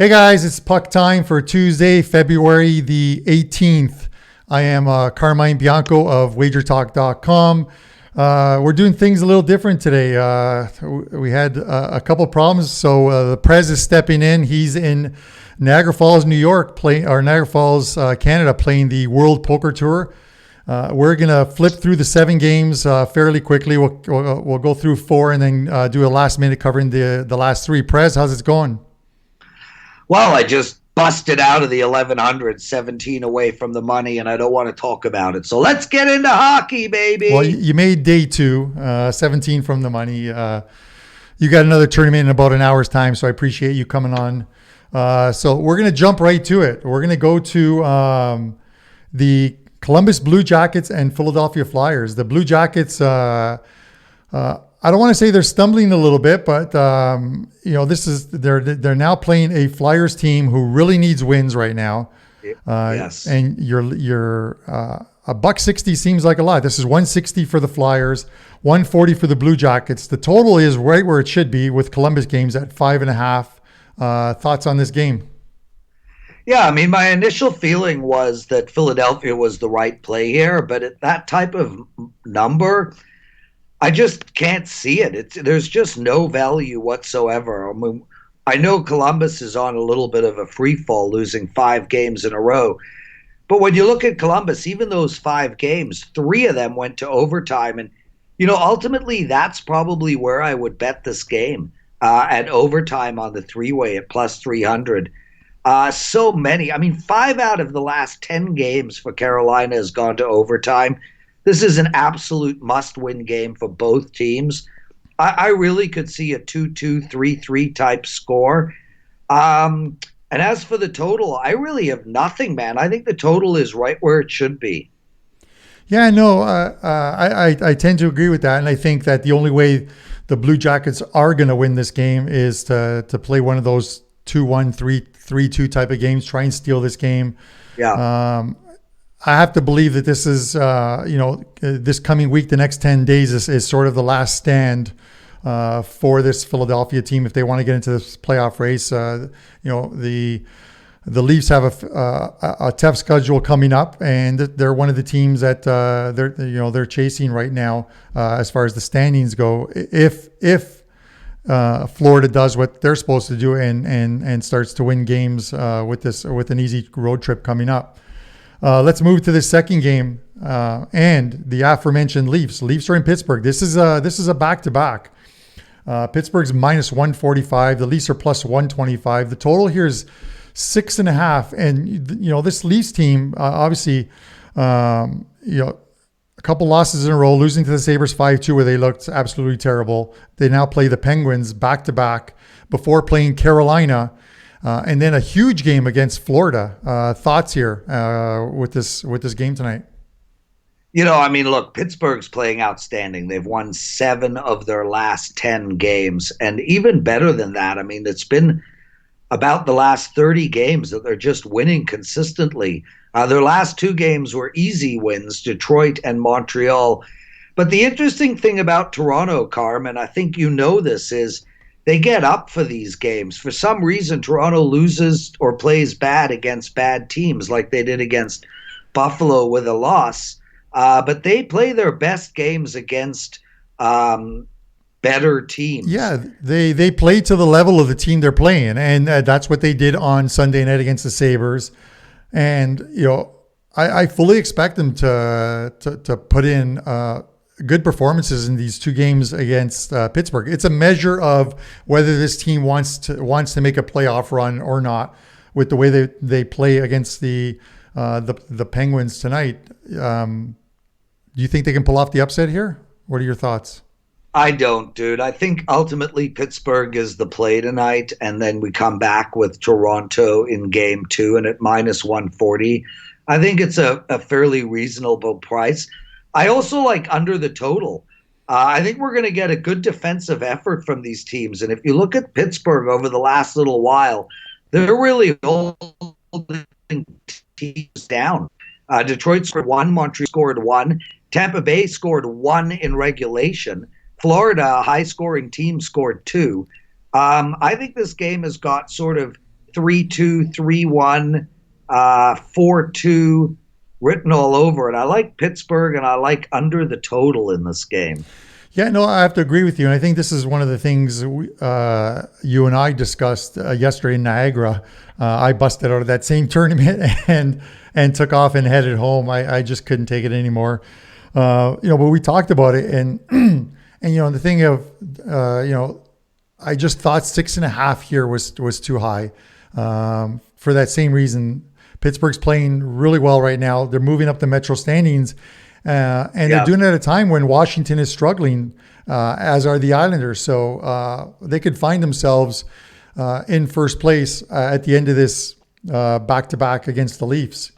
Hey guys, it's puck time for Tuesday, February the 18th. I am Carmine Bianco of wagertalk.com. We're doing things a little different today. We had a couple problems, so the Prez is stepping in. He's in Niagara Falls, New York, Niagara Falls, Canada, playing the World Poker Tour. We're going to flip through the 7 games fairly quickly. We'll go through 4 and then do a last minute covering the last 3. Prez, how's it going? Well, I just busted out of the 1100, 17 away from the money, and I don't want to talk about it. So let's get into hockey, baby. Well, you made day 2, 17 from the money. You got another tournament in about an hour's time, so I appreciate you coming on. So we're going to jump right to it. We're going to go to the Columbus Blue Jackets and Philadelphia Flyers. The Blue Jackets, I don't want to say they're stumbling a little bit, but they're now playing a Flyers team who really needs wins right now. Yes. And you're a $1.60 seems like a lot. This is $1.60 for the Flyers, $1.40 for the Blue Jackets. The total is right where it should be with Columbus games at 5.5. Thoughts on this game? Yeah, I mean, my initial feeling was that Philadelphia was the right play here, but at that type of number, I just can't see it. There's just no value whatsoever. I mean, I know Columbus is on a little bit of a free fall, losing 5 games in a row. But when you look at Columbus, even those 5 games, 3 of them went to overtime. And, ultimately that's probably where I would bet this game, at overtime on the 3-way at plus 300. So many. I mean, 5 out of the last 10 games for Carolina has gone to overtime. This is an absolute must-win game for both teams. I really could see a 2-2, 3-3 type score. And as for the total, I really have nothing, man. I think the total is right where it should be. Yeah, no, I tend to agree with that. And I think that the only way the Blue Jackets are going to win this game is to play one of those 2-1, 3-2 type of games, try and steal this game. Yeah. I have to believe that this is, this coming week, the next 10 days is sort of the last stand for this Philadelphia team if they want to get into this playoff race. The Leafs have a tough schedule coming up, and they're one of the teams that they're chasing right now as far as the standings go. If Florida does what they're supposed to do and starts to win games with an easy road trip coming up. Let's move to the second game and the aforementioned Leafs. Leafs are in Pittsburgh. This is a back-to-back. Pittsburgh's minus 145. The Leafs are plus 125. The total here is 6.5. And this Leafs team obviously a couple losses in a row, losing to the Sabres 5-2 where they looked absolutely terrible. They now play the Penguins back-to-back before playing Carolina. And then a huge game against Florida. Thoughts here with this game tonight? Look, Pittsburgh's playing outstanding. They've won 7 of their last 10 games. And even better than that, I mean, it's been about the last 30 games that they're just winning consistently. Their last 2 games were easy wins, Detroit and Montreal. But the interesting thing about Toronto, Carm, I think this, is they get up for these games. For some reason, Toronto loses or plays bad against bad teams like they did against Buffalo with a loss. But they play their best games against better teams. Yeah, they play to the level of the team they're playing. And that's what they did on Sunday night against the Sabres. And, I fully expect them to put in good performances in these 2 games against Pittsburgh. It's a measure of whether this team wants to make a playoff run or not with the way they play against the Penguins tonight. Do you think they can pull off the upset here? What are your thoughts? I don't, dude. I think ultimately Pittsburgh is the play tonight, and then we come back with Toronto in game 2 and at minus 140. I think it's a fairly reasonable price. I also like under the total. I think we're going to get a good defensive effort from these teams. And if you look at Pittsburgh over the last little while, they're really holding teams down. Detroit scored 1, Montreal scored 1, Tampa Bay scored 1 in regulation. Florida, a high-scoring team, scored 2. I think this game has got sort of 3-2, 3-1, 4-2 written all over it. I like Pittsburgh, and I like under the total in this game. Yeah, no, I have to agree with you. And I think this is one of the things you and I discussed yesterday in Niagara. I busted out of that same tournament and took off and headed home. I just couldn't take it anymore. But we talked about it. And, the thing of, I just thought 6.5 here was too high. For that same reason, Pittsburgh's playing really well right now. They're moving up the Metro standings. They're doing it at a time when Washington is struggling, as are the Islanders. So they could find themselves in first place at the end of this back-to-back against the Leafs.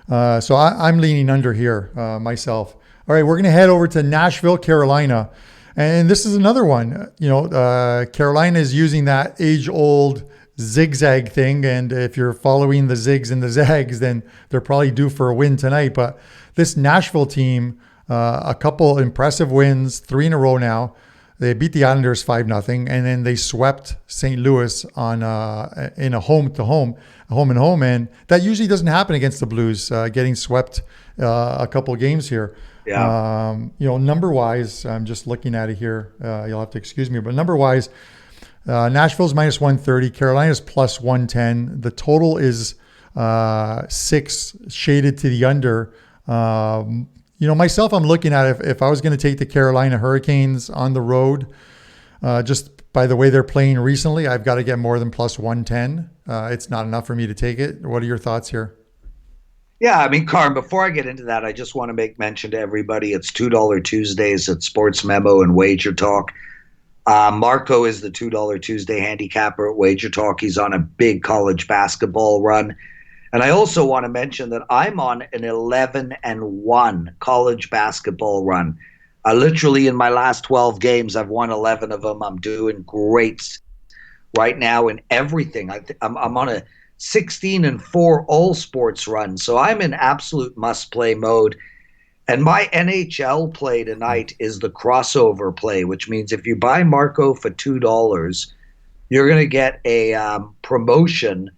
So I'm leaning under here myself. All right, we're going to head over to Nashville, Carolina. And this is another one. Carolina is using that age-old zigzag thing. And if you're following the zigs and the zags, then they're probably due for a win tonight. But this Nashville team, a couple impressive wins, 3 in a row now. They beat the Islanders 5-0, and then they swept St. Louis on in a home and home. And that usually doesn't happen against the Blues, getting swept a couple of games here. Yeah. Number wise, I'm just looking at it here. You'll have to excuse me, but number wise, Nashville's minus 130, Carolina's plus 110. The total is 6, shaded to the under. Myself, I'm looking at it. If I was going to take the Carolina Hurricanes on the road, just by the way they're playing recently, I've got to get more than plus 110. It's not enough for me to take it. What are your thoughts here? Yeah, Carm, before I get into that, I just want to make mention to everybody, it's $2 Tuesdays at Sports Memo and Wager Talk. Marco is the $2 Tuesday handicapper at Wager Talk. He's on a big college basketball run. And I also want to mention that I'm on an 11-1 college basketball run. Literally in my last 12 games, I've won 11 of them. I'm doing great right now in everything. I'm on a 16-4 all sports run. So I'm in absolute must-play mode. And my NHL play tonight is the crossover play, which means if you buy Marco for $2, you're going to get a promotion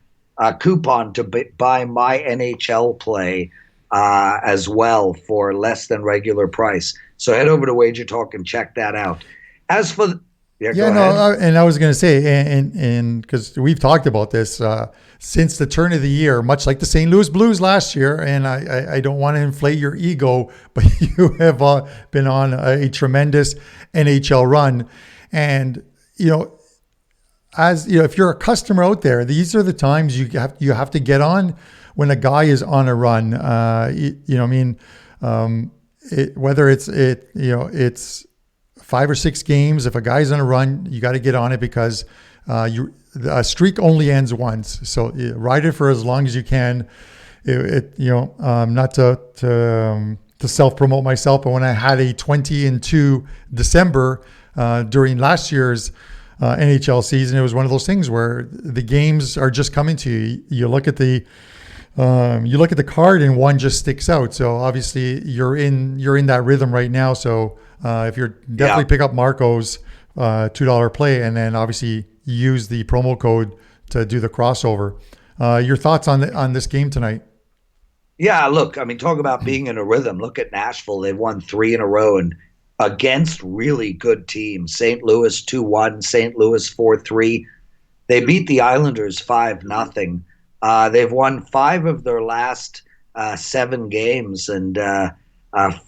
coupon to buy my NHL play as well for less than regular price. So head over to Wager Talk and check that out. As for and I was going to say, and because we've talked about this since the turn of the year, much like the St. Louis Blues last year, and I don't want to inflate your ego, but you have been on a tremendous NHL run, and if you're a customer out there, these are the times you have to get on when a guy is on a run. Whether it's 5 or 6 games. If a guy's on a run, you got to get on it because a streak only ends once. So ride it for as long as you can. Not to self-promote myself, but when I had a 20-2 December during last year's NHL season, it was one of those things where the games are just coming to you. You look at the card and one just sticks out. So obviously you're in that rhythm right now. So if you're definitely pick up Marco's $2 play, and then obviously use the promo code to do the crossover. Your thoughts on this game tonight? Yeah, look, talk about being in a rhythm. Look at Nashville. They've won 3 in a row and against really good teams. St. Louis 2-1, St. Louis 4-3. They beat the Islanders 5-0. They've won 5 of their last 7 games and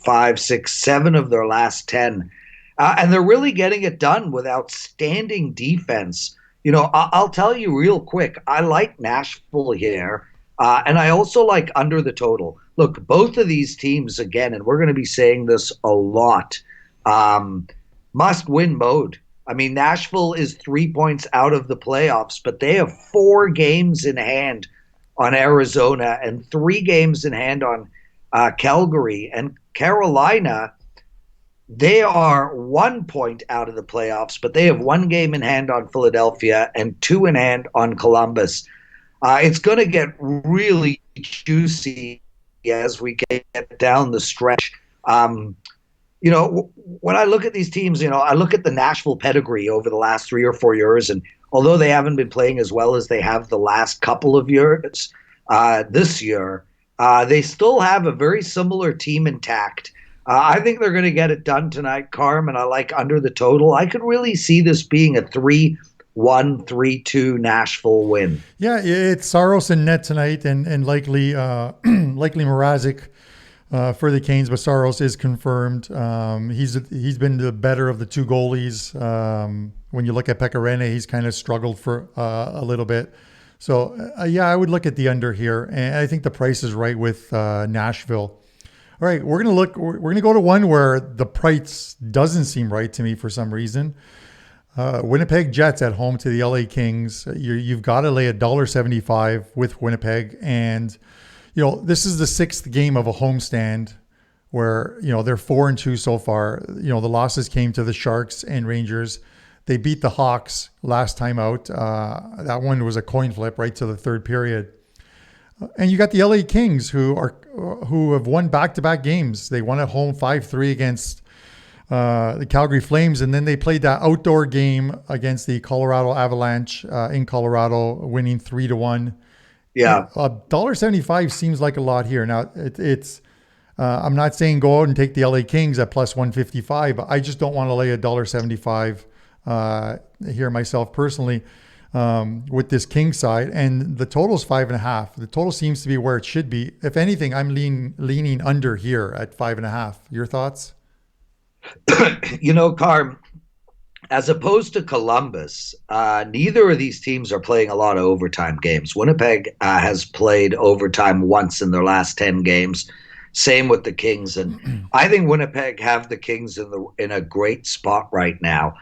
5, 6, 7 of their last 10. And they're really getting it done with outstanding defense. I'll tell you real quick, I like Nashville here, and I also like under the total. Look, both of these teams, again, and we're going to be saying this a lot, must-win mode. Nashville is 3 points out of the playoffs, but they have 4 games in hand on Arizona and 3 games in hand on Calgary. And Carolina, they are 1 point out of the playoffs, but they have 1 game in hand on Philadelphia and 2 in hand on Columbus. It's going to get really juicy as we get down the stretch. When I look at these teams, I look at the Nashville pedigree over the last 3 or 4 years, and although they haven't been playing as well as they have the last couple of years, this year, they still have a very similar team intact. I think they're going to get it done tonight, Carm, and I like under the total. I could really see this being a 3-1, 3-2 Nashville win. Yeah, it's Saros in net tonight, and likely likely Mrazek for the Canes, but Saros is confirmed. He's been the better of the two goalies. When you look at Pecorine, he's kind of struggled for a little bit. So yeah, I would look at the under here, and I think the price is right with Nashville. All right, we're gonna go to one where the price doesn't seem right to me for some reason. Winnipeg Jets at home to the LA Kings. You've got to lay $1.75 with Winnipeg, and this is the sixth game of a homestand where they're 4-2 so far. The losses came to the Sharks and Rangers. They beat the Hawks last time out. That one was a coin flip right to the third period. And you got the LA Kings who have won back-to-back games. They won at home 5-3 against the Calgary Flames, and then they played that outdoor game against the Colorado Avalanche in Colorado, winning 3-1. Yeah, $1.75 seems like a lot here. Now it's I'm not saying go out and take the LA Kings at plus 155, but I just don't want to lay $1.75 here myself personally with this King side, and the total's 5.5. The total seems to be where it should be. If anything, I'm leaning under here at 5.5. Your thoughts? Carm, as opposed to Columbus, neither of these teams are playing a lot of overtime games. Winnipeg has played overtime once in their last 10 games. Same with the Kings, and I think Winnipeg have the Kings in a great spot right now.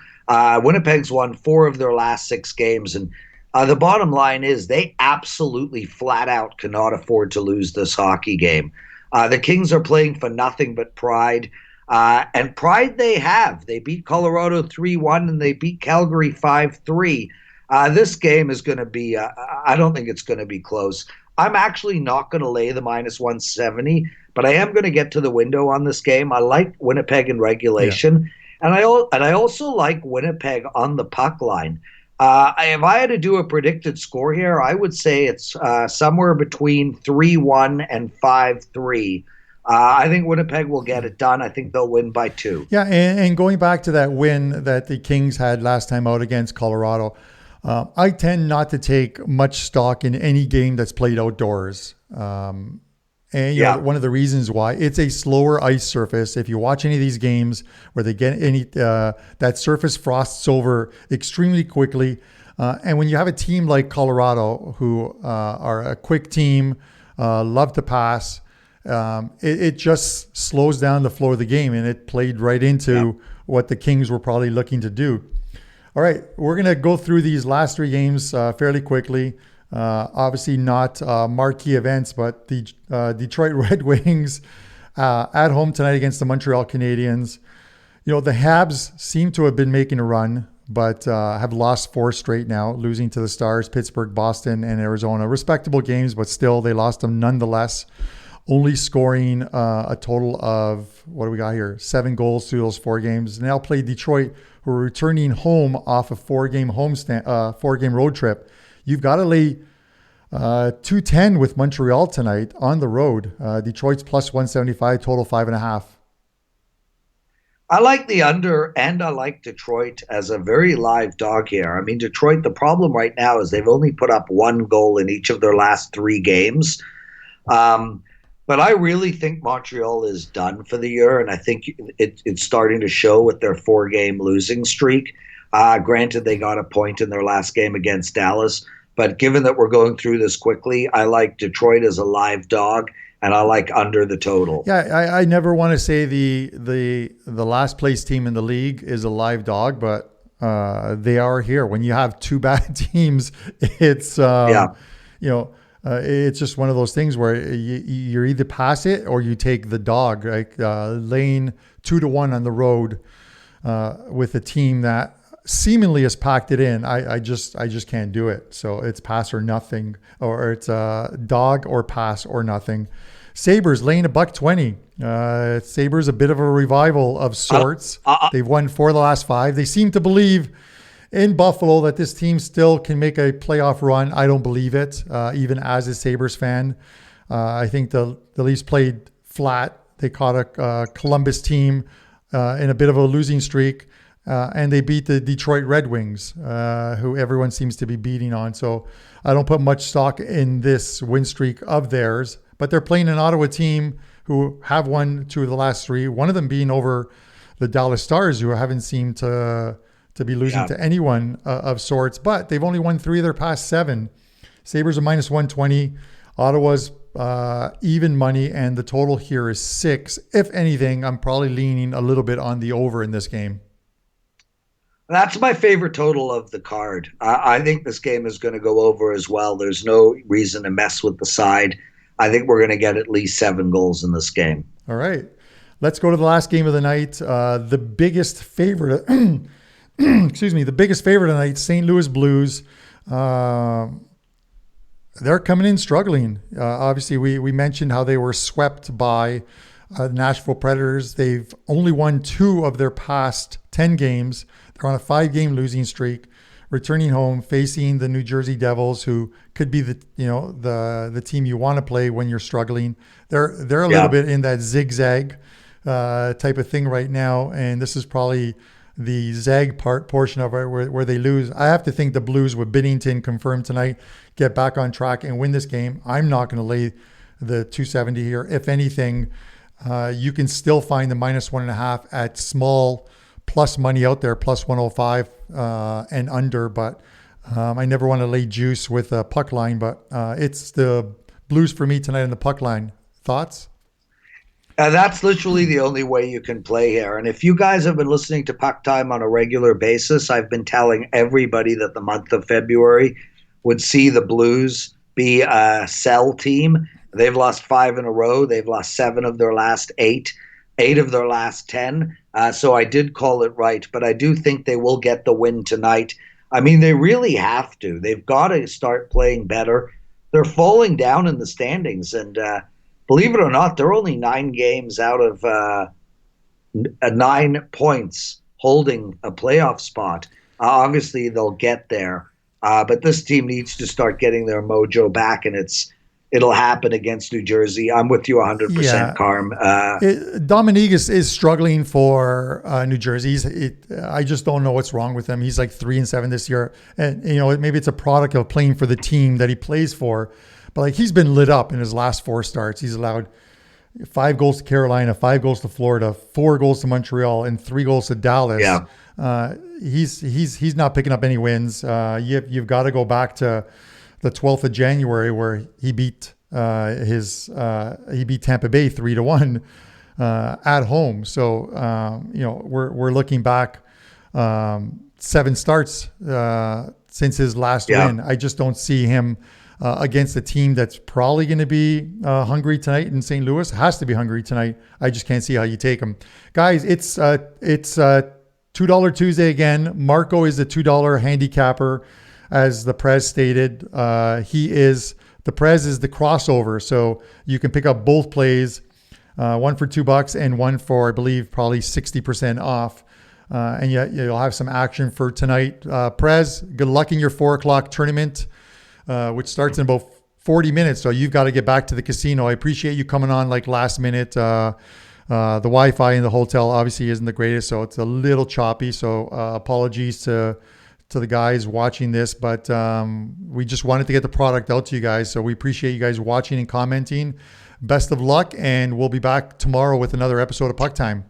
Winnipeg's won 4 of their last 6 games, and the bottom line is they absolutely flat out cannot afford to lose this hockey game. The Kings are playing for nothing but pride. And pride they have. They beat Colorado 3-1 and they beat Calgary 5-3. This game is going to be, I don't think it's going to be close. I'm actually not going to lay the minus 170, but I am going to get to the window on this game. I like Winnipeg in regulation. Yeah. And I also like Winnipeg on the puck line. If I had to do a predicted score here, I would say it's somewhere between 3-1 and 5-3. I think Winnipeg will get it done. I think they'll win by 2. Yeah, and going back to that win that the Kings had last time out against Colorado, I tend not to take much stock in any game that's played outdoors. And you know, one of the reasons why, it's a slower ice surface. If you watch any of these games where they get any, that surface frosts over extremely quickly. And when you have a team like Colorado, who are a quick team, love to pass, it just slows down the flow of the game, and it played right into what the Kings were probably looking to do. All right, we're going to go through these last 3 games fairly quickly. Obviously not marquee events, but the Detroit Red Wings at home tonight against the Montreal Canadiens. You know, the Habs seem to have been making a run, but have lost 4 straight now, losing to the Stars, Pittsburgh, Boston, and Arizona. Respectable games, but still they lost them nonetheless. Only scoring a total of, what do we got here? 7 goals through those 4 games. Now play Detroit, who are returning home off a 4-game road trip. You've got to lay 210 with Montreal tonight on the road. Detroit's plus 175, total 5.5. I like the under, and I like Detroit as a very live dog here. I mean, Detroit, the problem right now is they've only put up 1 goal in each of their last 3 games. But I really think Montreal is done for the year, and I think it's starting to show with their 4-game losing streak. Granted, they got a point in their last game against Dallas, but given that we're going through this quickly, I like Detroit as a live dog, and I like under the total. Yeah, I never want to say the last place team in the league is a live dog, but they are here. When you have 2 bad teams, it's it's just one of those things where you're either pass it or you take the dog. Like laying 2-1 on the road with a team that seemingly has packed it in. I just can't do it. So it's pass or nothing, or it's dog or pass or nothing. Sabres laying $1.20. Sabres a bit of a revival of sorts. They've won 4 of the last 5. They seem to believe in Buffalo that this team still can make a playoff run. I don't believe it, even as a Sabres fan. I think the Leafs played flat. They caught a Columbus team in a bit of a losing streak, and they beat the Detroit Red Wings, who everyone seems to be beating on. So I don't put much stock in this win streak of theirs, but they're playing an Ottawa team who have won 2 of the last 3, one of them being over the Dallas Stars, who haven't seemed to be losing to anyone of sorts, but they've only won 3 of their past 7. Sabres are minus 120. Ottawa's even money, and the total here is 6. If anything, I'm probably leaning a little bit on the over in this game. That's my favorite total of the card. I think this game is going to go over as well. There's no reason to mess with the side. I think we're going to get at least 7 goals in this game. All right. Let's go to the last game of the night. The biggest favorite, the biggest favorite tonight, St. Louis Blues. They're coming in struggling. Obviously, we mentioned how they were swept by the Nashville Predators. They've only won 2 of their past 10 games. They're on a 5-game losing streak, returning home, facing the New Jersey Devils, who could be the team you want to play when you're struggling. They're a little bit in that zigzag type of thing right now, and this is probably the zag portion of it where they lose. I have to think the Blues with Binnington confirmed tonight get back on track and win this game. I'm not going to lay the 270 here. If anything, you can still find the minus 1.5 at small plus money out there, plus 105 and under. But I never want to lay juice with a puck line, but it's the Blues for me tonight in the puck line. Thoughts? That's literally the only way you can play here. And if you guys have been listening to Puck Time on a regular basis, I've been telling everybody that the month of February would see the Blues be a sell team. They've lost 5 in a row. They've lost 7 of their last 8 of their last 10. So I did call it right, but I do think they will get the win tonight. I mean, they really have to. They've got to start playing better. They're falling down in the standings, and believe it or not, they're only 9 games out of 9 points holding a playoff spot. Obviously, they'll get there, but this team needs to start getting their mojo back, and it'll happen against New Jersey. I'm with you 100%, Carm. Dominique is struggling for New Jersey. I just don't know what's wrong with him. He's like 3-7 this year, and maybe it's a product of playing for the team that he plays for. But like he's been lit up in his last 4 starts. He's allowed 5 goals to Carolina, 5 goals to Florida, 4 goals to Montreal, and 3 goals to Dallas. Yeah. He's not picking up any wins. You've got to go back to the 12th of January where he beat Tampa Bay 3-1 at home. So we're looking back 7 starts since his last win. I just don't see him against a team that's probably going to be hungry tonight in St. Louis. Has to be hungry tonight. I just can't see how you take them. Guys, it's $2 Tuesday again. Marco is the $2 handicapper, as the Prez stated. The Prez is the crossover, so you can pick up both plays, one for $2 and one for, I believe, probably 60% off. And you'll have some action for tonight. Prez, good luck in your 4:00 tournament, which starts in about 40 minutes. So you've got to get back to the casino. I appreciate you coming on like last minute. The Wi-Fi in the hotel obviously isn't the greatest, so it's a little choppy. So apologies to the guys watching this, but we just wanted to get the product out to you guys. So we appreciate you guys watching and commenting. Best of luck, and we'll be back tomorrow with another episode of Puck Time.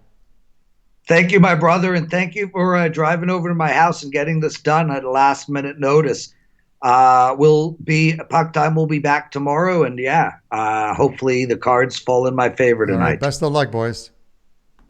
Thank you, my brother, and thank you for driving over to my house and getting this done at a last-minute notice. Puck Time will be back tomorrow, and hopefully the cards fall in my favor tonight. All right, best of luck, boys.